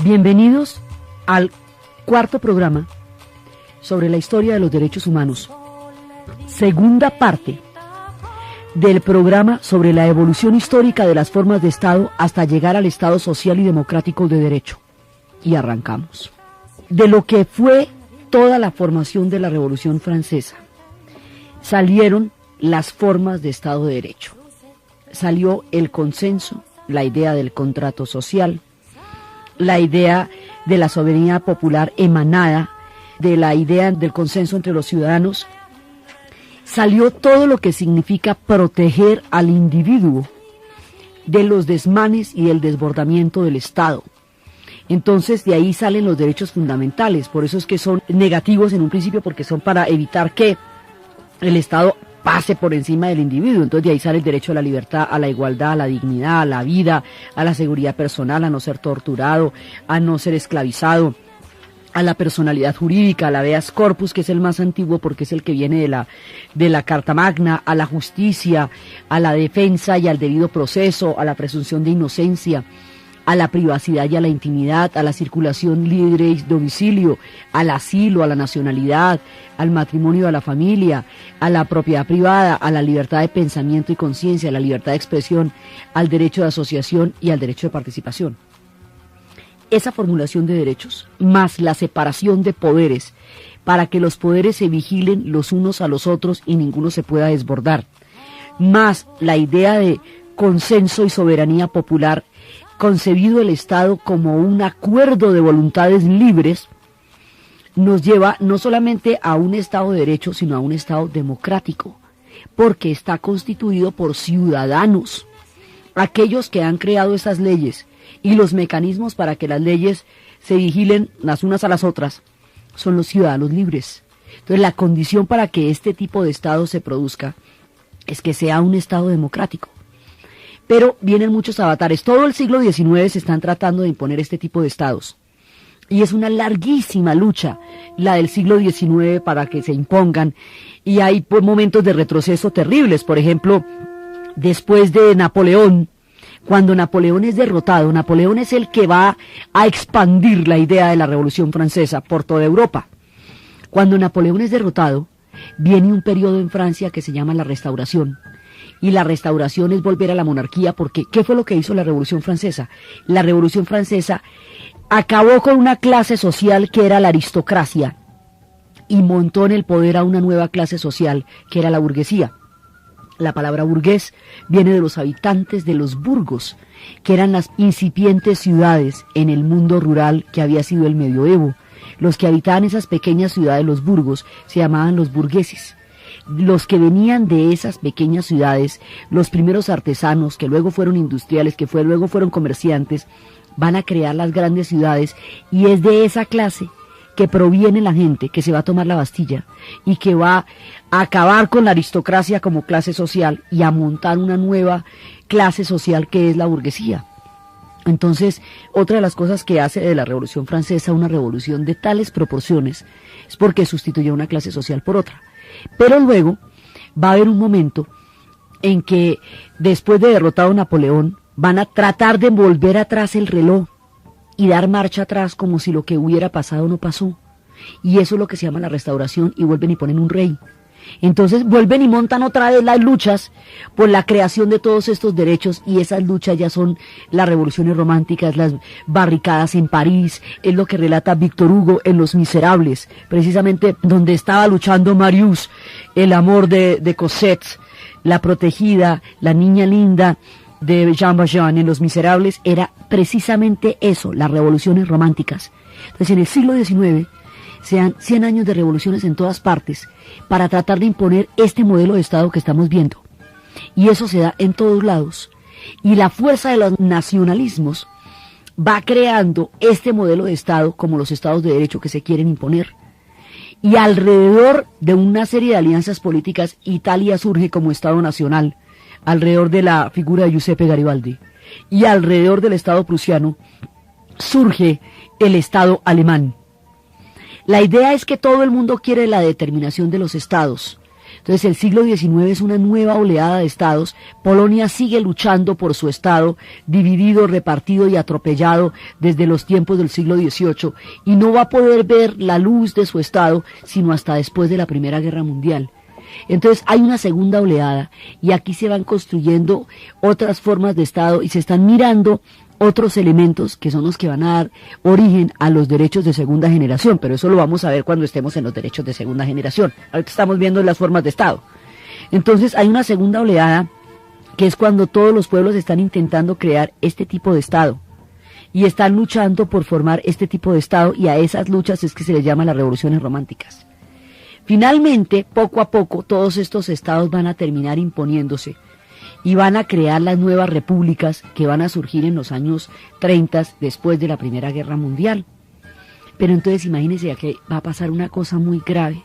Bienvenidos al cuarto programa sobre la historia de los derechos humanos, segunda parte del programa sobre la evolución histórica de las formas de Estado hasta llegar al Estado social y democrático de derecho. Y arrancamos. De lo que fue toda la formación de la Revolución Francesa, salieron las formas de Estado de Derecho. Salió el consenso, la idea del contrato social, la idea de la soberanía popular emanada de la idea del consenso entre los ciudadanos. Salió todo lo que significa proteger al individuo de los desmanes y del desbordamiento del Estado. Entonces de ahí salen los derechos fundamentales, por eso es que son negativos en un principio, porque son para evitar que el Estado pase por encima del individuo. Entonces de ahí sale el derecho a la libertad, a la igualdad, a la dignidad, a la vida, a la seguridad personal, a no ser torturado, a no ser esclavizado, a la personalidad jurídica, a la habeas corpus, que es el más antiguo porque es el que viene de la Carta Magna, a la justicia, a la defensa y al debido proceso, a la presunción de inocencia, a la privacidad y a la intimidad, a la circulación libre y domicilio, al asilo, a la nacionalidad, al matrimonio, a la familia, a la propiedad privada, a la libertad de pensamiento y conciencia, a la libertad de expresión, al derecho de asociación y al derecho de participación. Esa formulación de derechos, más la separación de poderes, para que los poderes se vigilen los unos a los otros y ninguno se pueda desbordar, más la idea de consenso y soberanía popular, concebido el Estado como un acuerdo de voluntades libres, nos lleva no solamente a un Estado de Derecho, sino a un Estado democrático, porque está constituido por ciudadanos, aquellos que han creado esas leyes y los mecanismos para que las leyes se vigilen las unas a las otras, son los ciudadanos libres. Entonces la condición para que este tipo de Estado se produzca es que sea un Estado democrático. Pero vienen muchos avatares. Todo el siglo XIX se están tratando de imponer este tipo de estados. Y es una larguísima lucha la del siglo XIX para que se impongan. Y hay momentos de retroceso terribles. Por ejemplo, después de Napoleón, cuando Napoleón es derrotado, Napoleón es el que va a expandir la idea de la Revolución Francesa por toda Europa. Cuando Napoleón es derrotado, viene un periodo en Francia que se llama la Restauración. Y la restauración es volver a la monarquía, porque ¿qué fue lo que hizo la Revolución Francesa? La Revolución Francesa acabó con una clase social que era la aristocracia y montó en el poder a una nueva clase social que era la burguesía. La palabra burgués viene de los habitantes de los burgos, que eran las incipientes ciudades en el mundo rural que había sido el medioevo. Los que habitaban esas pequeñas ciudades, los burgos, se llamaban los burgueses. Los que venían de esas pequeñas ciudades, los primeros artesanos, que luego fueron industriales, que luego fueron comerciantes, van a crear las grandes ciudades, y es de esa clase que proviene la gente que se va a tomar la Bastilla y que va a acabar con la aristocracia como clase social y a montar una nueva clase social que es la burguesía. Entonces, otra de las cosas que hace de la Revolución Francesa una revolución de tales proporciones es porque sustituyó una clase social por otra. Pero luego va a haber un momento en que, después de derrotado Napoleón, van a tratar de volver atrás el reloj y dar marcha atrás como si lo que hubiera pasado no pasó. Y eso es lo que se llama la restauración, y vuelven y ponen un rey. Entonces vuelven y montan otra vez las luchas por la creación de todos estos derechos, y esas luchas ya son las revoluciones románticas, las barricadas en París, es lo que relata Víctor Hugo en Los Miserables, precisamente donde estaba luchando Marius, el amor de Cosette, la protegida, la niña linda de Jean Valjean. En Los Miserables era precisamente eso, las revoluciones románticas. Entonces en el siglo XIX sean 100 años de revoluciones en todas partes para tratar de imponer este modelo de Estado que estamos viendo. Y eso se da en todos lados. Y la fuerza de los nacionalismos va creando este modelo de Estado como los Estados de Derecho que se quieren imponer. Y alrededor de una serie de alianzas políticas, Italia surge como Estado nacional, alrededor de la figura de Giuseppe Garibaldi. Y alrededor del Estado prusiano surge el Estado alemán. La idea es que todo el mundo quiere la determinación de los estados. Entonces el siglo XIX es una nueva oleada de estados. Polonia sigue luchando por su estado, dividido, repartido y atropellado desde los tiempos del siglo XVIII, y no va a poder ver la luz de su estado sino hasta después de la Primera Guerra Mundial. Entonces hay una segunda oleada y aquí se van construyendo otras formas de estado y se están mirando otros elementos que son los que van a dar origen a los derechos de segunda generación, pero eso lo vamos a ver cuando estemos en los derechos de segunda generación. Ahorita estamos viendo las formas de Estado. Entonces hay una segunda oleada que es cuando todos los pueblos están intentando crear este tipo de Estado y están luchando por formar este tipo de Estado, y a esas luchas es que se les llama las revoluciones románticas. Finalmente, poco a poco, todos estos estados van a terminar imponiéndose y van a crear las nuevas repúblicas que van a surgir en los años 30 después de la Primera Guerra Mundial. Pero entonces imagínense que va a pasar una cosa muy grave.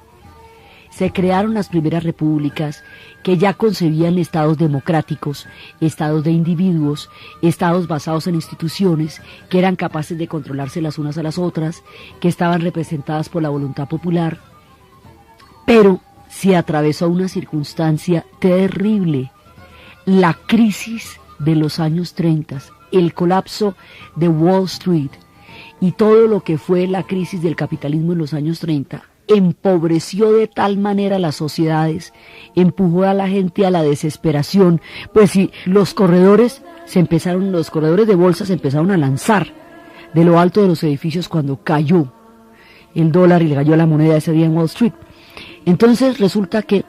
Se crearon las primeras repúblicas que ya concebían estados democráticos, estados de individuos, estados basados en instituciones que eran capaces de controlarse las unas a las otras, que estaban representadas por la voluntad popular. Pero se atravesó una circunstancia terrible, la crisis de los años 30, el colapso de Wall Street y todo lo que fue la crisis del capitalismo en los años 30, empobreció de tal manera las sociedades, empujó a la gente a la desesperación. Pues sí, los corredores de bolsa se empezaron a lanzar de lo alto de los edificios cuando cayó el dólar y le cayó la moneda ese día en Wall Street. Entonces resulta que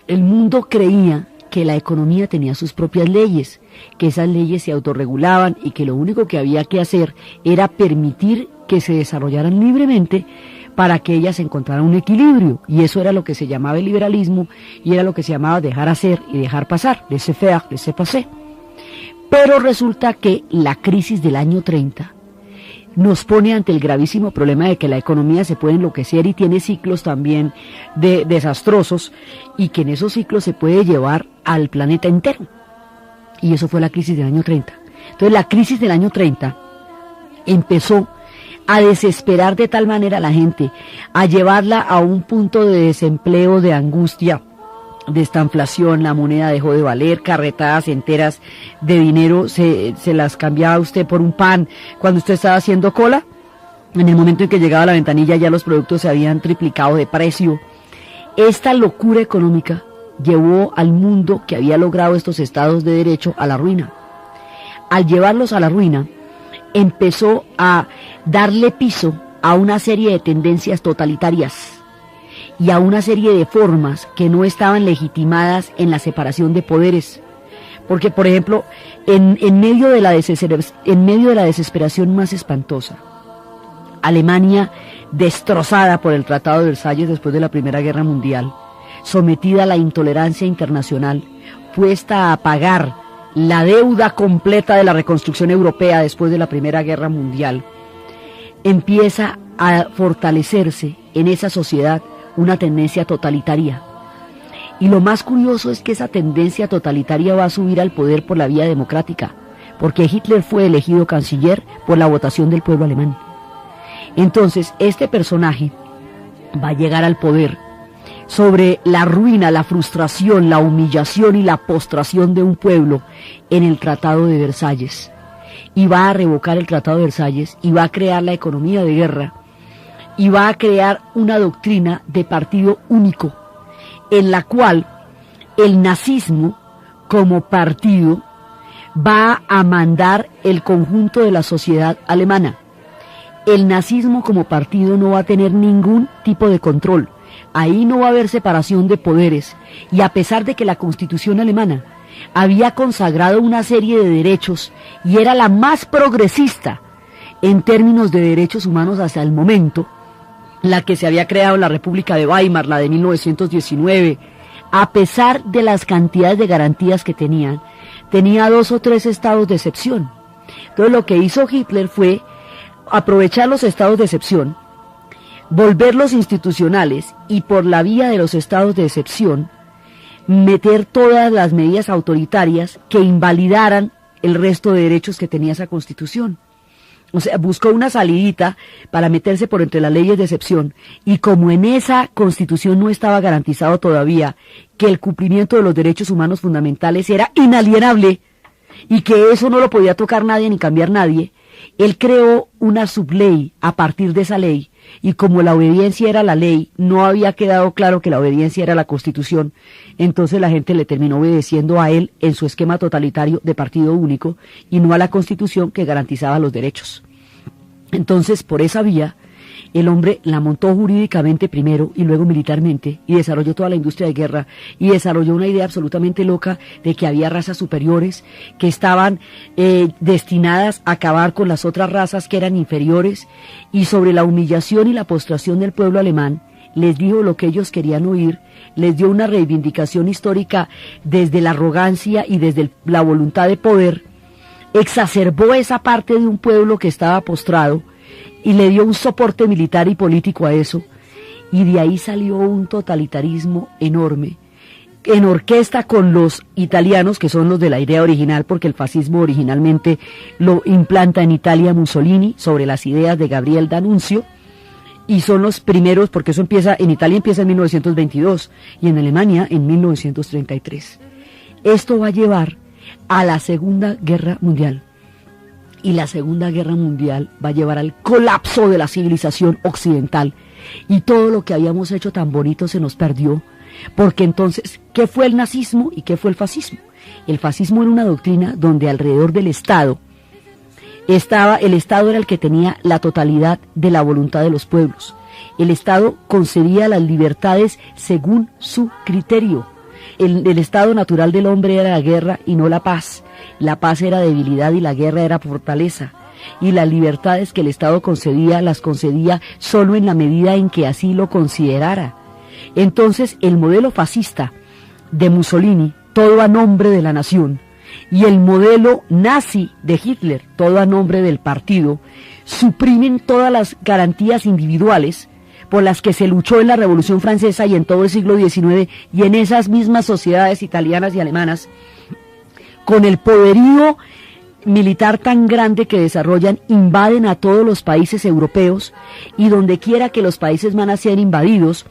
el mundo creía que la economía tenía sus propias leyes, que esas leyes se autorregulaban y que lo único que había que hacer era permitir que se desarrollaran libremente para que ellas encontraran un equilibrio, y eso era lo que se llamaba el liberalismo y era lo que se llamaba dejar hacer y dejar pasar, laissez-faire, laissez-passer. Pero resulta que la crisis del año 30 nos pone ante el gravísimo problema de que la economía se puede enloquecer y tiene ciclos también desastrosos, y que en esos ciclos se puede llevar al planeta entero. Y eso fue la crisis del año 30. Entonces la crisis del año 30 empezó a desesperar de tal manera a la gente, a llevarla a un punto de desempleo, de angustia, de esta inflación. La moneda dejó de valer, carretadas enteras de dinero se las cambiaba usted por un pan cuando usted estaba haciendo cola. En el momento en que llegaba a la ventanilla ya los productos se habían triplicado de precio. Esta locura económica llevó al mundo que había logrado estos estados de derecho a la ruina. Al llevarlos a la ruina, empezó a darle piso a una serie de tendencias totalitarias y a una serie de formas que no estaban legitimadas en la separación de poderes. Porque, por ejemplo, en medio de la desesperación más espantosa, Alemania, destrozada por el Tratado de Versalles después de la Primera Guerra Mundial, sometida a la intolerancia internacional, puesta a pagar la deuda completa de la reconstrucción europea después de la Primera Guerra Mundial, empieza a fortalecerse en esa sociedad una tendencia totalitaria. Y lo más curioso es que esa tendencia totalitaria va a subir al poder por la vía democrática, porque Hitler fue elegido canciller por la votación del pueblo alemán. Entonces, este personaje va a llegar al poder sobre la ruina, la frustración, la humillación y la postración de un pueblo en el Tratado de Versalles. Y va a revocar el Tratado de Versalles y va a crear la economía de guerra y va a crear una doctrina de partido único en la cual el nazismo como partido va a mandar el conjunto de la sociedad alemana. El nazismo como partido no va a tener ningún tipo de control. Ahí no va a haber separación de poderes, y a pesar de que la Constitución alemana había consagrado una serie de derechos y era la más progresista en términos de derechos humanos hasta el momento, la que se había creado la República de Weimar, la de 1919, a pesar de las cantidades de garantías que tenía 2 o 3 estados de excepción. Entonces lo que hizo Hitler fue aprovechar los estados de excepción, volverlos institucionales y por la vía de los estados de excepción meter todas las medidas autoritarias que invalidaran el resto de derechos que tenía esa Constitución. O sea, buscó una salidita para meterse por entre las leyes de excepción, y como en esa Constitución no estaba garantizado todavía que el cumplimiento de los derechos humanos fundamentales era inalienable y que eso no lo podía tocar nadie ni cambiar nadie, él creó una subley a partir de esa ley, y como la obediencia era la ley, no había quedado claro que la obediencia era la Constitución, entonces la gente le terminó obedeciendo a él en su esquema totalitario de partido único y no a la Constitución que garantizaba los derechos. Entonces, por esa vía, el hombre la montó jurídicamente primero y luego militarmente, y desarrolló toda la industria de guerra, y desarrolló una idea absolutamente loca de que había razas superiores que estaban destinadas a acabar con las otras razas que eran inferiores, y sobre la humillación y la postración del pueblo alemán, les dijo lo que ellos querían oír, les dio una reivindicación histórica desde la arrogancia y desde la voluntad de poder, exacerbó esa parte de un pueblo que estaba postrado y le dio un soporte militar y político a eso, y de ahí salió un totalitarismo enorme, en orquesta con los italianos, que son los de la idea original, porque el fascismo originalmente lo implanta en Italia Mussolini sobre las ideas de Gabriel D'Annunzio, y son los primeros, porque eso empieza, en Italia empieza en 1922 y en Alemania en 1933. Esto va a llevar a la Segunda Guerra Mundial, y la Segunda Guerra Mundial va a llevar al colapso de la civilización occidental, y todo lo que habíamos hecho tan bonito se nos perdió, porque entonces, ¿qué fue el nazismo y qué fue el fascismo? El fascismo era una doctrina donde alrededor del Estado el Estado era el que tenía la totalidad de la voluntad de los pueblos. El Estado concedía las libertades según su criterio. El estado natural del hombre era la guerra y no la paz. La paz era debilidad y la guerra era fortaleza. Y las libertades que el Estado concedía, las concedía solo en la medida en que así lo considerara. Entonces, el modelo fascista de Mussolini, todo a nombre de la nación, y el modelo nazi de Hitler, todo a nombre del partido, suprimen todas las garantías individuales por las que se luchó en la Revolución Francesa y en todo el siglo XIX, y en esas mismas sociedades italianas y alemanas, con el poderío militar tan grande que desarrollan, invaden a todos los países europeos, y donde quiera que los países van a ser invadidos,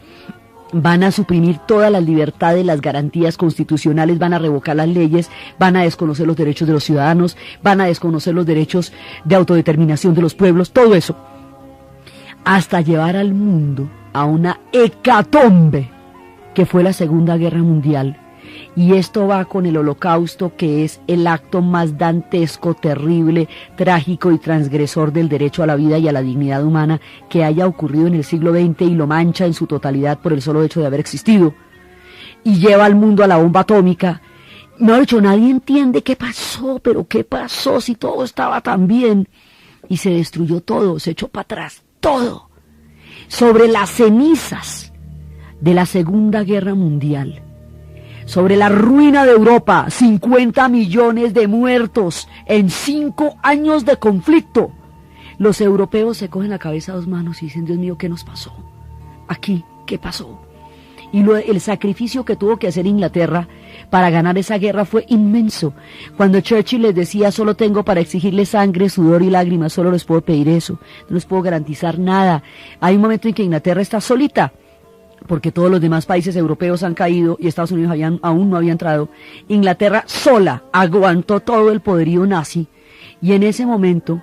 van a suprimir todas las libertades, las garantías constitucionales, van a revocar las leyes, van a desconocer los derechos de los ciudadanos, van a desconocer los derechos de autodeterminación de los pueblos, todo eso, hasta llevar al mundo a una hecatombe que fue la Segunda Guerra Mundial. Y esto va con el Holocausto, que es el acto más dantesco, terrible, trágico y transgresor del derecho a la vida y a la dignidad humana que haya ocurrido en el siglo XX, y lo mancha en su totalidad por el solo hecho de haber existido. Y lleva al mundo a la bomba atómica. No, de hecho, nadie entiende qué pasó, pero qué pasó si todo estaba tan bien. Y se destruyó todo, se echó para atrás, todo. Sobre las cenizas de la Segunda Guerra Mundial, sobre la ruina de Europa, 50 millones de muertos en 5 años de conflicto. Los europeos se cogen la cabeza a 2 manos y dicen: Dios mío, ¿qué nos pasó? Aquí, ¿qué pasó? Y el sacrificio que tuvo que hacer Inglaterra para ganar esa guerra fue inmenso. Cuando Churchill les decía: solo tengo para exigirles sangre, sudor y lágrimas, solo les puedo pedir eso, no les puedo garantizar nada. Hay un momento en que Inglaterra está solita, porque todos los demás países europeos han caído y Estados Unidos aún no había entrado. Inglaterra sola aguantó todo el poderío nazi, y en ese momento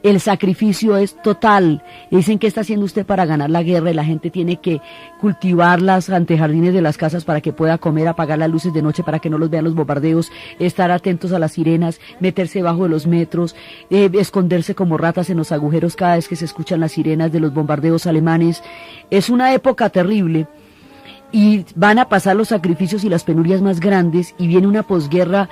el sacrificio es total. Dicen: ¿qué está haciendo usted para ganar la guerra? Y la gente tiene que cultivar las antejardines de las casas para que pueda comer, apagar las luces de noche para que no los vean los bombardeos, estar atentos a las sirenas, meterse bajo de los metros, esconderse como ratas en los agujeros cada vez que se escuchan las sirenas de los bombardeos alemanes. Es una época terrible, y van a pasar los sacrificios y las penurias más grandes, y viene una posguerra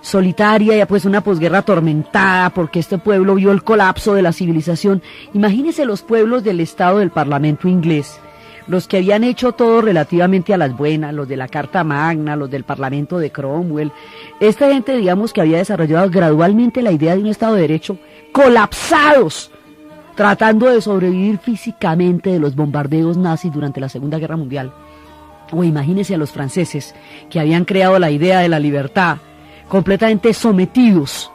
solitaria, ya pues una posguerra atormentada, porque este pueblo vio el colapso de la civilización. Imagínense los pueblos del Estado del Parlamento inglés, los que habían hecho todo relativamente a las buenas, los de la Carta Magna, los del Parlamento de Cromwell, esta gente, digamos, que había desarrollado gradualmente la idea de un Estado de Derecho, colapsados, tratando de sobrevivir físicamente de los bombardeos nazis durante la Segunda Guerra Mundial. O imagínense a los franceses, que habían creado la idea de la libertad, completamente sometidos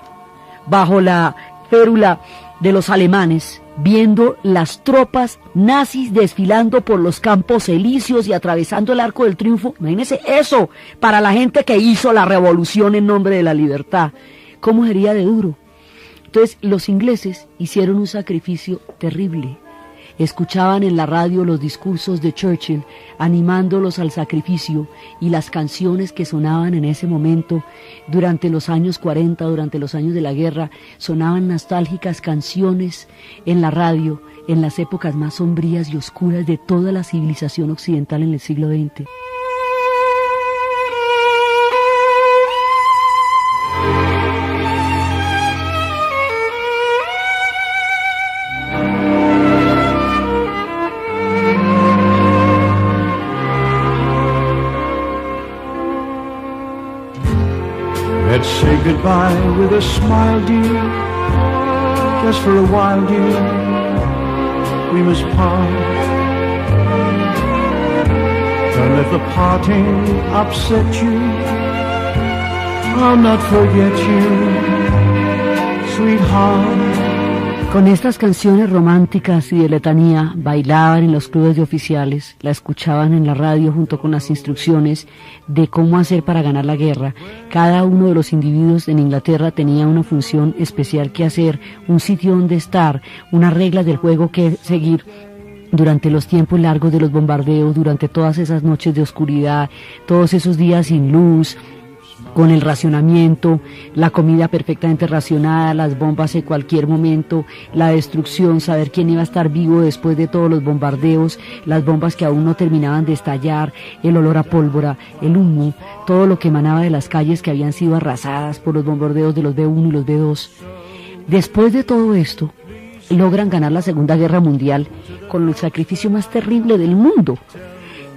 bajo la férula de los alemanes, viendo las tropas nazis desfilando por los Campos Elíseos y atravesando el Arco del Triunfo. Imagínense eso para la gente que hizo la revolución en nombre de la libertad. ¿Cómo sería de duro? Entonces los ingleses hicieron un sacrificio terrible. Escuchaban en la radio los discursos de Churchill animándolos al sacrificio, y las canciones que sonaban en ese momento durante los años 40, durante los años de la guerra, sonaban nostálgicas canciones en la radio en las épocas más sombrías y oscuras de toda la civilización occidental en el siglo XX. Let's say goodbye with a smile, dear. Just for a while, dear, we must part. Don't let the parting upset you. I'll not forget you, sweetheart. Con estas canciones románticas y de letanía bailaban en los clubes de oficiales, la escuchaban en la radio junto con las instrucciones de cómo hacer para ganar la guerra. Cada uno de los individuos en Inglaterra tenía una función especial que hacer, un sitio donde estar, unas reglas del juego que seguir durante los tiempos largos de los bombardeos, durante todas esas noches de oscuridad, todos esos días sin luz, con el racionamiento, la comida perfectamente racionada, las bombas en cualquier momento, la destrucción, saber quién iba a estar vivo después de todos los bombardeos, las bombas que aún no terminaban de estallar, el olor a pólvora, el humo, todo lo que emanaba de las calles que habían sido arrasadas por los bombardeos de los B-1 y los B-2. Después de todo esto, logran ganar la Segunda Guerra Mundial con el sacrificio más terrible del mundo.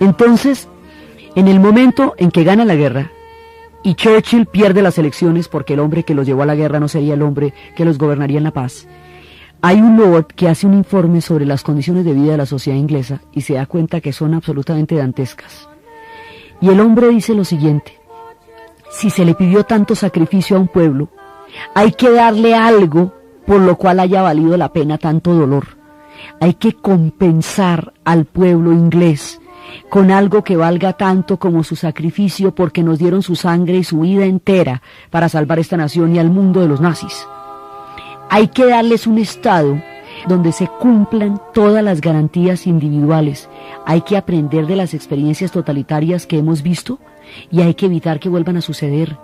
Entonces, en el momento en que gana la guerra, y Churchill pierde las elecciones porque el hombre que los llevó a la guerra no sería el hombre que los gobernaría en la paz, hay un lord que hace un informe sobre las condiciones de vida de la sociedad inglesa y se da cuenta que son absolutamente dantescas. Y el hombre dice lo siguiente: si se le pidió tanto sacrificio a un pueblo, hay que darle algo por lo cual haya valido la pena tanto dolor. Hay que compensar al pueblo inglés con algo que valga tanto como su sacrificio, porque nos dieron su sangre y su vida entera para salvar esta nación y al mundo de los nazis. Hay que darles un Estado donde se cumplan todas las garantías individuales. Hay que aprender de las experiencias totalitarias que hemos visto y hay que evitar que vuelvan a suceder.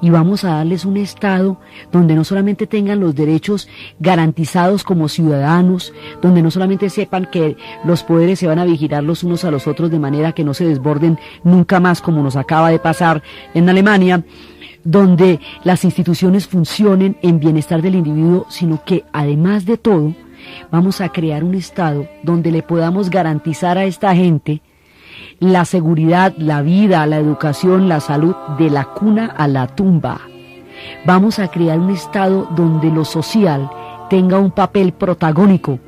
Y vamos a darles un Estado donde no solamente tengan los derechos garantizados como ciudadanos, donde no solamente sepan que los poderes se van a vigilar los unos a los otros de manera que no se desborden nunca más, como nos acaba de pasar en Alemania, donde las instituciones funcionen en bienestar del individuo, sino que además de todo vamos a crear un Estado donde le podamos garantizar a esta gente la seguridad, la vida, la educación, la salud, de la cuna a la tumba. Vamos a crear un Estado donde lo social tenga un papel protagónico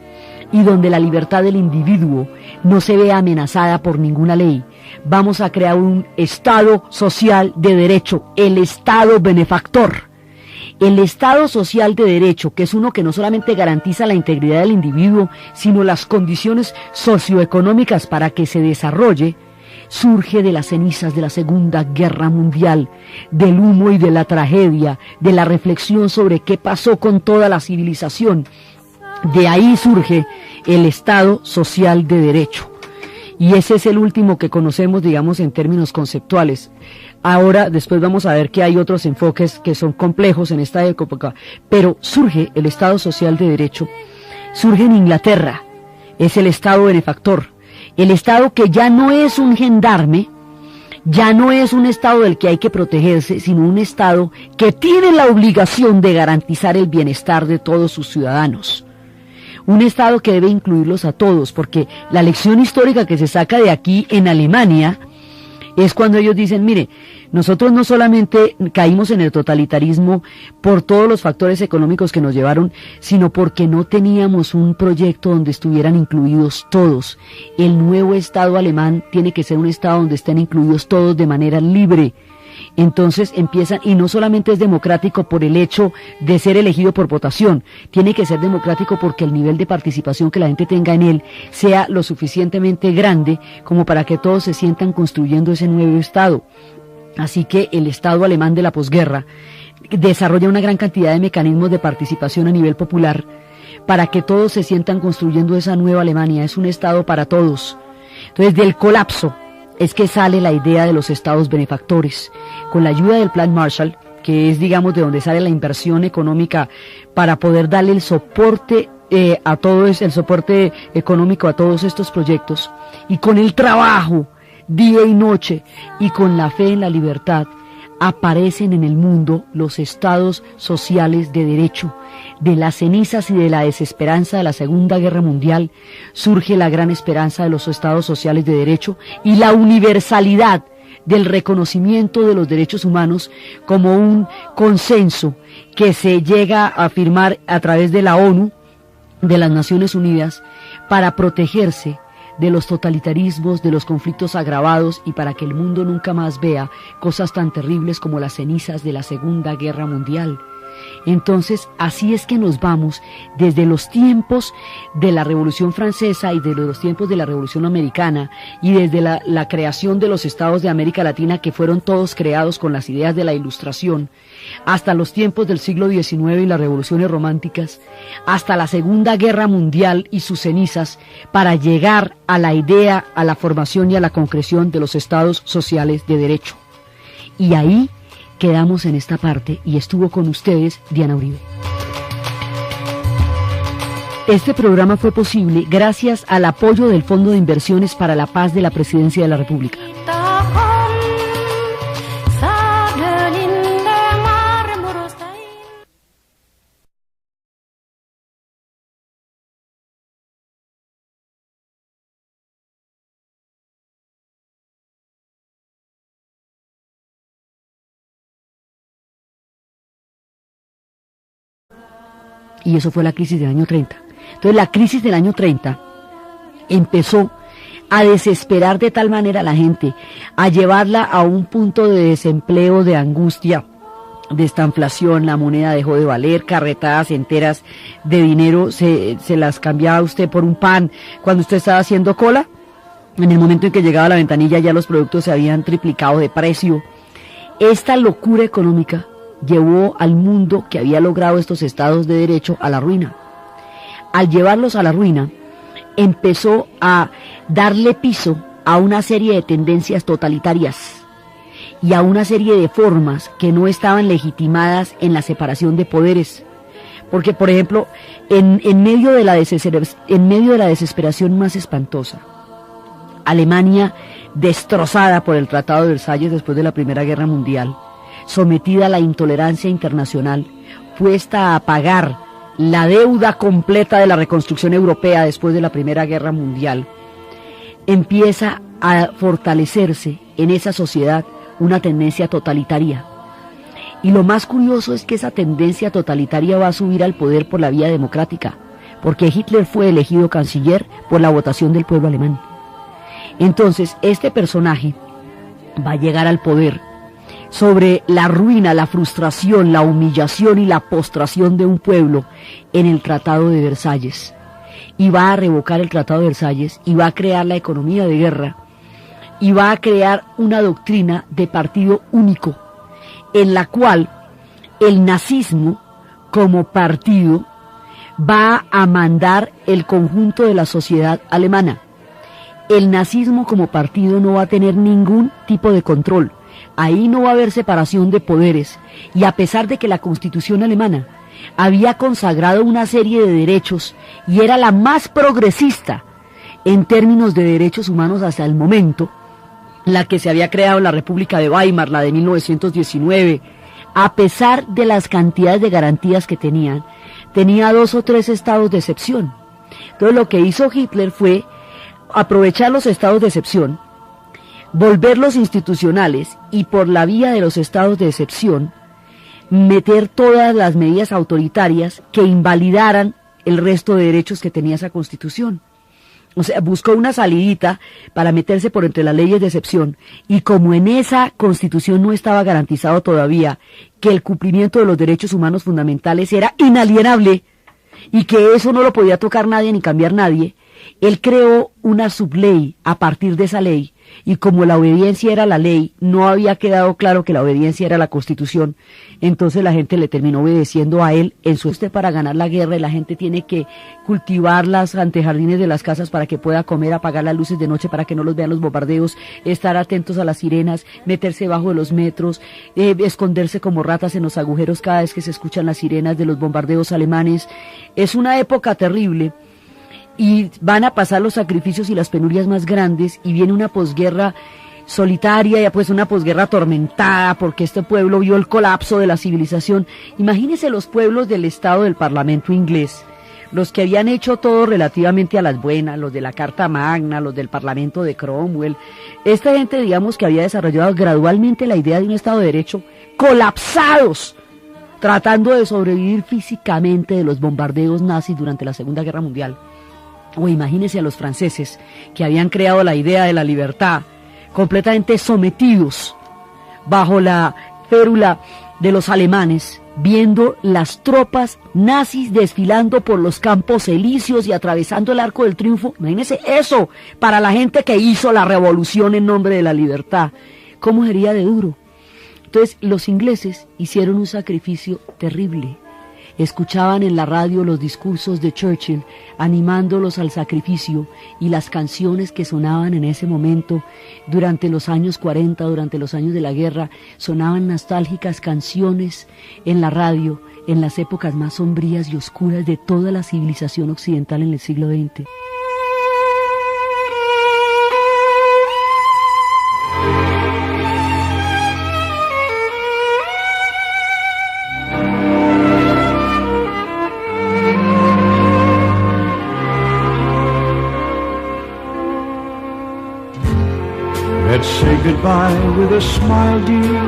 y donde la libertad del individuo no se vea amenazada por ninguna ley. Vamos a crear un Estado social de derecho, el Estado benefactor. El Estado social de derecho, que es uno que no solamente garantiza la integridad del individuo, sino las condiciones socioeconómicas para que se desarrolle, surge de las cenizas de la Segunda Guerra Mundial, del humo y de la tragedia, de la reflexión sobre qué pasó con toda la civilización. De ahí surge el Estado social de derecho. Y ese es el último que conocemos, digamos, en términos conceptuales. Ahora, después vamos a ver que hay otros enfoques que son complejos en esta época, pero surge el Estado social de derecho, surge en Inglaterra, es el Estado benefactor, el Estado que ya no es un gendarme, ya no es un Estado del que hay que protegerse, sino un Estado que tiene la obligación de garantizar el bienestar de todos sus ciudadanos. Un Estado que debe incluirlos a todos, porque la lección histórica que se saca de aquí en Alemania es cuando ellos dicen, mire, nosotros no solamente caímos en el totalitarismo por todos los factores económicos que nos llevaron, sino porque no teníamos un proyecto donde estuvieran incluidos todos. El nuevo Estado alemán tiene que ser un Estado donde estén incluidos todos de manera libre. Entonces empiezan, y no solamente es democrático por el hecho de ser elegido por votación, tiene que ser democrático porque el nivel de participación que la gente tenga en él sea lo suficientemente grande como para que todos se sientan construyendo ese nuevo Estado. Así que el Estado alemán de la posguerra desarrolla una gran cantidad de mecanismos de participación a nivel popular para que todos se sientan construyendo esa nueva Alemania. Es un Estado para todos. Entonces, del colapso es que sale la idea de los estados benefactores, con la ayuda del Plan Marshall, que es, digamos, de donde sale la inversión económica para poder darle el soporte el soporte económico a todos estos proyectos, y con el trabajo día y noche y con la fe en la libertad, aparecen en el mundo los estados sociales de derecho. De las cenizas y de la desesperanza de la Segunda Guerra Mundial surge la gran esperanza de los estados sociales de derecho y la universalidad del reconocimiento de los derechos humanos como un consenso que se llega a firmar a través de la ONU, de las Naciones Unidas, para protegerse de los totalitarismos, de los conflictos agravados y para que el mundo nunca más vea cosas tan terribles como las cenizas de la Segunda Guerra Mundial. Entonces, así es que nos vamos desde los tiempos de la Revolución Francesa y de los tiempos de la Revolución Americana y desde la creación de los estados de América Latina, que fueron todos creados con las ideas de la Ilustración, hasta los tiempos del siglo XIX y las revoluciones románticas, hasta la Segunda Guerra Mundial y sus cenizas, para llegar a la idea, a la formación y a la concreción de los estados sociales de derecho. Y ahí quedamos en esta parte y estuvo con ustedes Diana Uribe. Este programa fue posible gracias al apoyo del Fondo de Inversiones para la Paz de la Presidencia de la República. Y eso fue la crisis del año 30. Entonces la crisis del año 30 empezó a desesperar de tal manera a la gente, a llevarla a un punto de desempleo, de angustia, de estanflación. La moneda dejó de valer, carretadas enteras de dinero se las cambiaba usted por un pan cuando usted estaba haciendo cola. En el momento en que llegaba a la ventanilla ya los productos se habían triplicado de precio. Esta locura económica llevó al mundo que había logrado estos estados de derecho a la ruina. Al llevarlos a la ruina, empezó a darle piso a una serie de tendencias totalitarias y a una serie de formas que no estaban legitimadas en la separación de poderes. Porque, por ejemplo, en medio de la desesperación más espantosa, Alemania, destrozada por el Tratado de Versalles después de la Primera Guerra Mundial, sometida a la intolerancia internacional, puesta a pagar la deuda completa de la reconstrucción europea después de la Primera Guerra Mundial, empieza a fortalecerse en esa sociedad una tendencia totalitaria. Y lo más curioso es que esa tendencia totalitaria va a subir al poder por la vía democrática, porque Hitler fue elegido canciller por la votación del pueblo alemán. Entonces, este personaje va a llegar al poder sobre la ruina, la frustración, la humillación y la postración de un pueblo en el Tratado de Versalles. Y va a revocar el Tratado de Versalles y va a crear la economía de guerra y va a crear una doctrina de partido único en la cual el nazismo como partido va a mandar el conjunto de la sociedad alemana. El nazismo como partido no va a tener ningún tipo de control. Ahí no va a haber separación de poderes, y a pesar de que la Constitución alemana había consagrado una serie de derechos y era la más progresista en términos de derechos humanos hasta el momento, la que se había creado en la República de Weimar, la de 1919, a pesar de las cantidades de garantías que tenía 2 o 3 estados de excepción. Entonces lo que hizo Hitler fue aprovechar los estados de excepción, volverlos institucionales y por la vía de los estados de excepción meter todas las medidas autoritarias que invalidaran el resto de derechos que tenía esa Constitución. O sea, buscó una salidita para meterse por entre las leyes de excepción, y como en esa Constitución no estaba garantizado todavía que el cumplimiento de los derechos humanos fundamentales era inalienable y que eso no lo podía tocar nadie ni cambiar nadie, él creó una subley a partir de esa ley, y como la obediencia era la ley, no había quedado claro que la obediencia era la Constitución, entonces la gente le terminó obedeciendo a él en su para ganar la guerra, y la gente tiene que cultivar las antejardines de las casas para que pueda comer, apagar las luces de noche para que no los vean los bombardeos, estar atentos a las sirenas, meterse bajo de los metros, esconderse como ratas en los agujeros cada vez que se escuchan las sirenas de los bombardeos alemanes. Es una época terrible, y van a pasar los sacrificios y las penurias más grandes, y viene una posguerra solitaria, ya pues una posguerra atormentada, porque este pueblo vio el colapso de la civilización. Imagínense los pueblos del Estado del Parlamento inglés, los que habían hecho todo relativamente a las buenas, los de la Carta Magna, los del Parlamento de Cromwell. Esta gente, digamos, que había desarrollado gradualmente la idea de un Estado de Derecho, colapsados, tratando de sobrevivir físicamente de los bombardeos nazis durante la Segunda Guerra Mundial. O imagínense a los franceses, que habían creado la idea de la libertad, completamente sometidos bajo la férula de los alemanes, viendo las tropas nazis desfilando por los campos elíseos y atravesando el Arco del Triunfo. Imagínense eso para la gente que hizo la revolución en nombre de la libertad. ¿Cómo sería de duro? Entonces los ingleses hicieron un sacrificio terrible. Escuchaban en la radio los discursos de Churchill animándolos al sacrificio, y las canciones que sonaban en ese momento durante los años 40, durante los años de la guerra, sonaban nostálgicas canciones en la radio en las épocas más sombrías y oscuras de toda la civilización occidental en el siglo XX. Let's say goodbye with a smile, dear.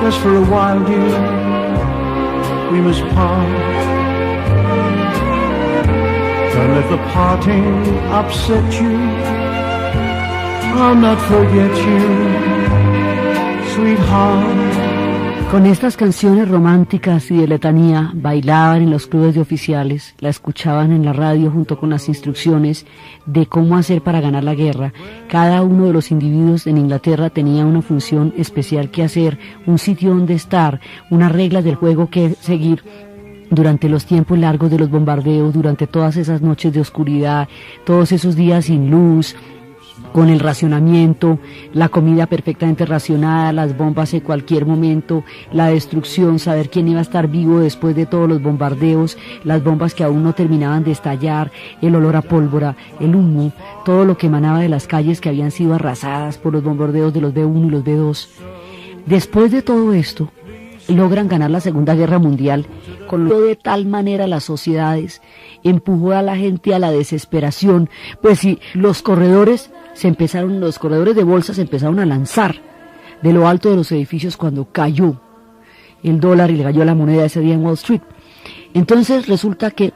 Just for a while, dear, we must part. Don't let the parting upset you. I'll not forget you, sweetheart. Con estas canciones románticas y de letanía bailaban en los clubes de oficiales, la escuchaban en la radio junto con las instrucciones de cómo hacer para ganar la guerra. Cada uno de los individuos en Inglaterra tenía una función especial que hacer, un sitio donde estar, unas reglas del juego que seguir durante los tiempos largos de los bombardeos, durante todas esas noches de oscuridad, todos esos días sin luz, con el racionamiento, la comida perfectamente racionada, las bombas en cualquier momento, la destrucción, saber quién iba a estar vivo después de todos los bombardeos, las bombas que aún no terminaban de estallar, el olor a pólvora, el humo, todo lo que emanaba de las calles que habían sido arrasadas por los bombardeos de los B-1 y los B-2. Después de todo esto, logran ganar la Segunda Guerra Mundial, con lo de tal manera las sociedades, empujó a la gente a la desesperación, pues si los corredores de bolsa se empezaron a lanzar de lo alto de los edificios cuando cayó el dólar y le cayó la moneda ese día en Wall Street. Entonces resulta que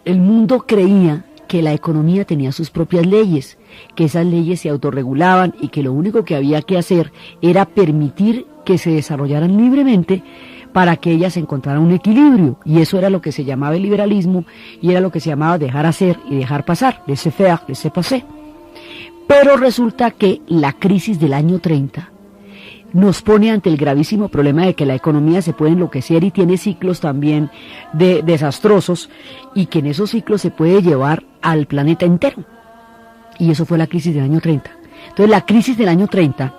el mundo creía que la economía tenía sus propias leyes, que esas leyes se autorregulaban y que lo único que había que hacer era permitir que se desarrollaran libremente para que ellas encontraran un equilibrio, y eso era lo que se llamaba el liberalismo, y era lo que se llamaba dejar hacer y dejar pasar, laissez-faire, laissez-passer. Pero resulta que la crisis del año 30 nos pone ante el gravísimo problema de que la economía se puede enloquecer y tiene ciclos también desastrosos, y que en esos ciclos se puede llevar al planeta entero. Y eso fue la crisis del año 30. Entonces la crisis del año 30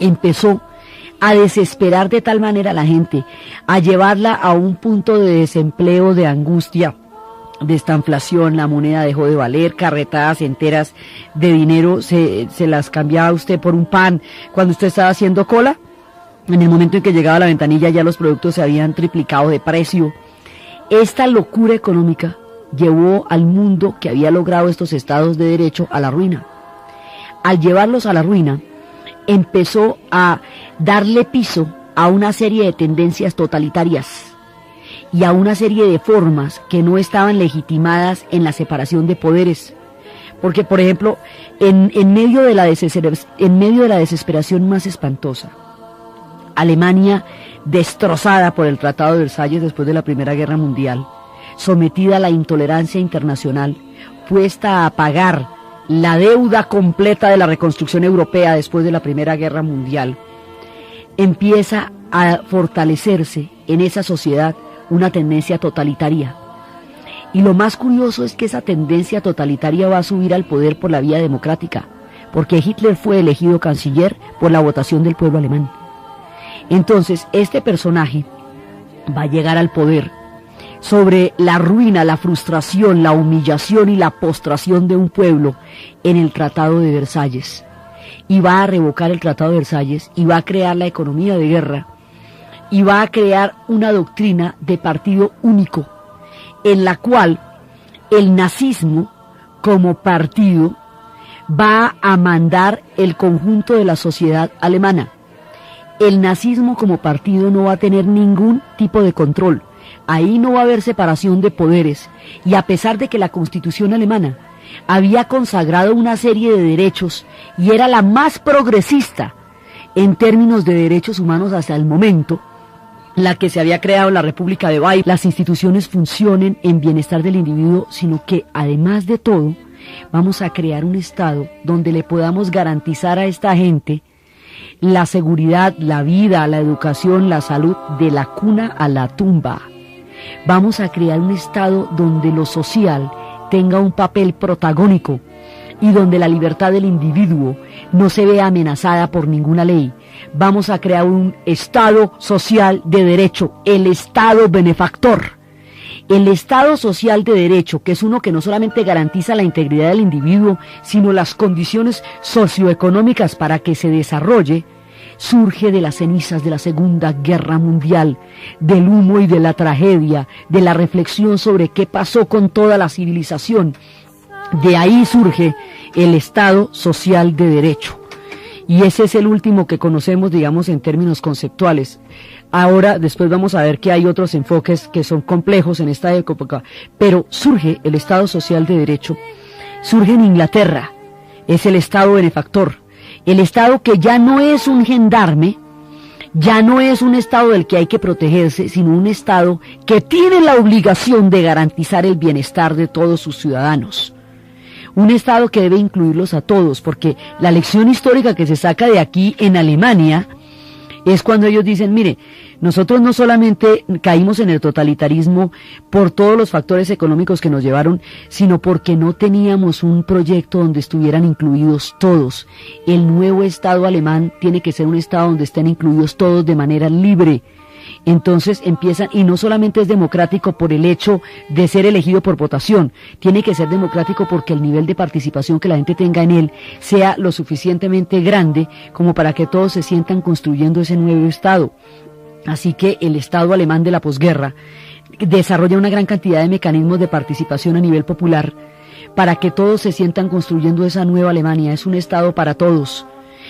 empezó a desesperar de tal manera a la gente, a llevarla a un punto de desempleo, de angustia, de estanflación. La moneda dejó de valer, carretadas enteras de dinero se las cambiaba usted por un pan cuando usted estaba haciendo cola. En el momento en que llegaba a la ventanilla ya los productos se habían triplicado de precio. Esta locura económica llevó al mundo que había logrado estos estados de derecho a la ruina. Al llevarlos a la ruina, empezó a darle piso a una serie de tendencias totalitarias, y a una serie de formas que no estaban legitimadas en la separación de poderes. Porque, por ejemplo, en medio de la desesperación más espantosa, Alemania, destrozada por el Tratado de Versalles después de la Primera Guerra Mundial, sometida a la intolerancia internacional, puesta a pagar la deuda completa de la reconstrucción europea después de la Primera Guerra Mundial, empieza a fortalecerse en esa sociedad una tendencia totalitaria. Y lo más curioso es que esa tendencia totalitaria va a subir al poder por la vía democrática, porque Hitler fue elegido canciller por la votación del pueblo alemán. Entonces, este personaje va a llegar al poder sobre la ruina, la frustración, la humillación y la postración de un pueblo en el Tratado de Versalles. Y va a revocar el Tratado de Versalles y va a crear la economía de guerra y va a crear una doctrina de partido único, en la cual el nazismo como partido va a mandar el conjunto de la sociedad alemana. El nazismo como partido no va a tener ningún tipo de control. Ahí no va a haber separación de poderes. Y a pesar de que la Constitución alemana había consagrado una serie de derechos y era la más progresista en términos de derechos humanos hasta el momento, la que se había creado la República de Weimar, las instituciones funcionen en bienestar del individuo, sino que además de todo, vamos a crear un Estado donde le podamos garantizar a esta gente la seguridad, la vida, la educación, la salud, de la cuna a la tumba. Vamos a crear un Estado donde lo social tenga un papel protagónico y donde la libertad del individuo no se vea amenazada por ninguna ley. Vamos a crear un Estado social de derecho, el Estado benefactor. El Estado social de derecho, que es uno que no solamente garantiza la integridad del individuo, sino las condiciones socioeconómicas para que se desarrolle, surge de las cenizas de la Segunda Guerra Mundial, del humo y de la tragedia, de la reflexión sobre qué pasó con toda la civilización. De ahí surge el Estado social de derecho. Y ese es el último que conocemos, digamos, en términos conceptuales. Ahora, después vamos a ver que hay otros enfoques que son complejos en esta época, pero surge el Estado social de derecho, surge en Inglaterra, es el Estado benefactor, el Estado que ya no es un gendarme, ya no es un Estado del que hay que protegerse, sino un Estado que tiene la obligación de garantizar el bienestar de todos sus ciudadanos. Un Estado que debe incluirlos a todos, porque la lección histórica que se saca de aquí en Alemania es cuando ellos dicen, mire, nosotros no solamente caímos en el totalitarismo por todos los factores económicos que nos llevaron, sino porque no teníamos un proyecto donde estuvieran incluidos todos. El nuevo Estado alemán tiene que ser un Estado donde estén incluidos todos de manera libre. Entonces empiezan, y no solamente es democrático por el hecho de ser elegido por votación, tiene que ser democrático porque el nivel de participación que la gente tenga en él sea lo suficientemente grande como para que todos se sientan construyendo ese nuevo Estado. Así que el Estado alemán de la posguerra desarrolla una gran cantidad de mecanismos de participación a nivel popular para que todos se sientan construyendo esa nueva Alemania. Es un Estado para todos.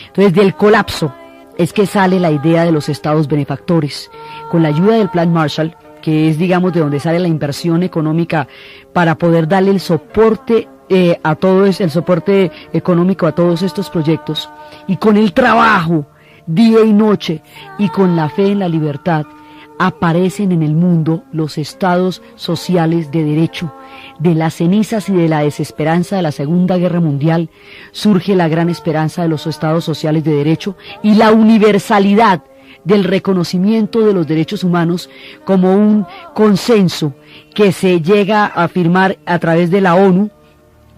Entonces, del colapso es que sale la idea de los estados benefactores, con la ayuda del Plan Marshall, que es, digamos, de donde sale la inversión económica para poder darle el soporte a todo el soporte económico a todos estos proyectos, y con el trabajo día y noche y con la fe en la libertad aparecen en el mundo los estados sociales de derecho. De las cenizas y de la desesperanza de la Segunda Guerra Mundial surge la gran esperanza de los estados sociales de derecho y la universalidad del reconocimiento de los derechos humanos como un consenso que se llega a firmar a través de la ONU,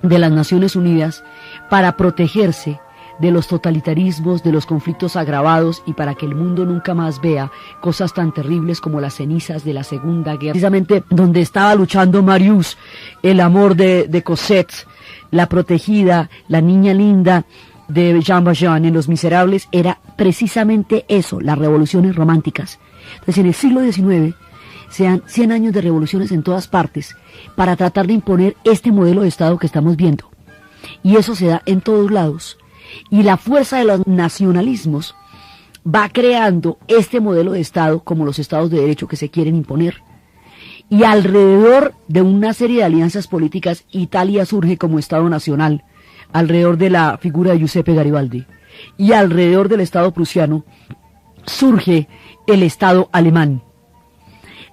de las Naciones Unidas, para protegerse de los totalitarismos, de los conflictos agravados y para que el mundo nunca más vea cosas tan terribles como las cenizas de la Segunda Guerra. Precisamente donde estaba luchando Marius, el amor de Cosette, la protegida, la niña linda de Jean Valjean en Los Miserables, era precisamente eso, las revoluciones románticas. Entonces en el siglo XIX sean 100 años de revoluciones en todas partes para tratar de imponer este modelo de Estado que estamos viendo. Y eso se da en todos lados. Y la fuerza de los nacionalismos va creando este modelo de Estado como los estados de derecho que se quieren imponer. Y alrededor de una serie de alianzas políticas, Italia surge como Estado nacional, alrededor de la figura de Giuseppe Garibaldi. Y alrededor del Estado prusiano surge el Estado alemán.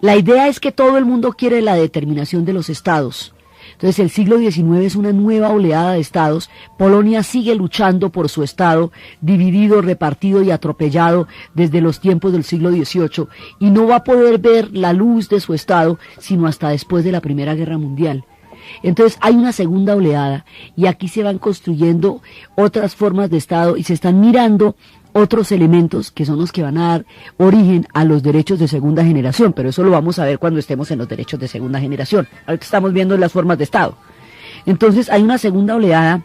La idea es que todo el mundo quiere la determinación de los estados. Entonces el siglo XIX es una nueva oleada de estados. Polonia sigue luchando por su estado, dividido, repartido y atropellado desde los tiempos del siglo XVIII, y no va a poder ver la luz de su estado sino hasta después de la Primera Guerra Mundial. Entonces hay una segunda oleada y aquí se van construyendo otras formas de estado y se están mirando otros elementos que son los que van a dar origen a los derechos de segunda generación, pero eso lo vamos a ver cuando estemos en los derechos de segunda generación. Ahorita estamos viendo las formas de Estado. Entonces hay una segunda oleada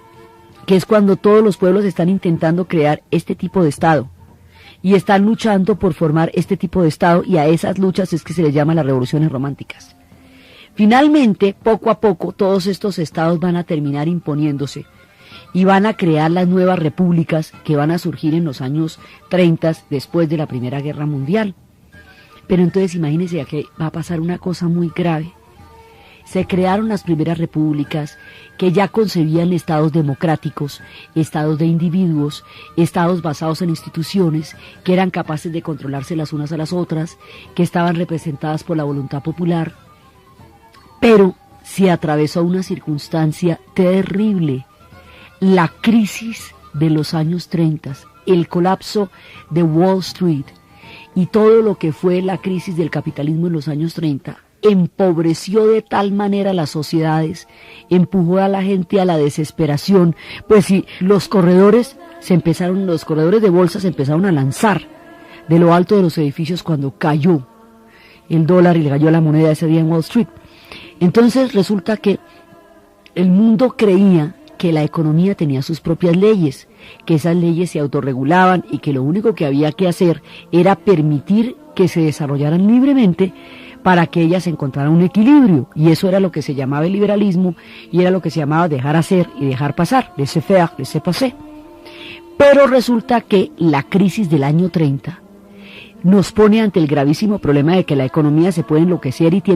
que es cuando todos los pueblos están intentando crear este tipo de Estado y están luchando por formar este tipo de Estado, y a esas luchas es que se les llama las revoluciones románticas. Finalmente, poco a poco, todos estos estados van a terminar imponiéndose y van a crear las nuevas repúblicas que van a surgir en los años 30 después de la Primera Guerra Mundial. Pero entonces imagínense que va a pasar una cosa muy grave. Se crearon las primeras repúblicas que ya concebían estados democráticos, estados de individuos, estados basados en instituciones que eran capaces de controlarse las unas a las otras, que estaban representadas por la voluntad popular. Pero se atravesó una circunstancia terrible, la crisis de los años 30, el colapso de Wall Street y todo lo que fue la crisis del capitalismo en los años 30, empobreció de tal manera las sociedades, empujó a la gente a la desesperación, pues si los corredores de bolsa se empezaron a lanzar de lo alto de los edificios cuando cayó el dólar y le cayó la moneda ese día en Wall Street. Entonces resulta que el mundo creía que la economía tenía sus propias leyes, que esas leyes se autorregulaban y que lo único que había que hacer era permitir que se desarrollaran libremente para que ellas encontraran un equilibrio, y eso era lo que se llamaba el liberalismo y era lo que se llamaba dejar hacer y dejar pasar, laissez-faire, laissez-passer. Pero resulta que la crisis del año 30 nos pone ante el gravísimo problema de que la economía se puede enloquecer y tiene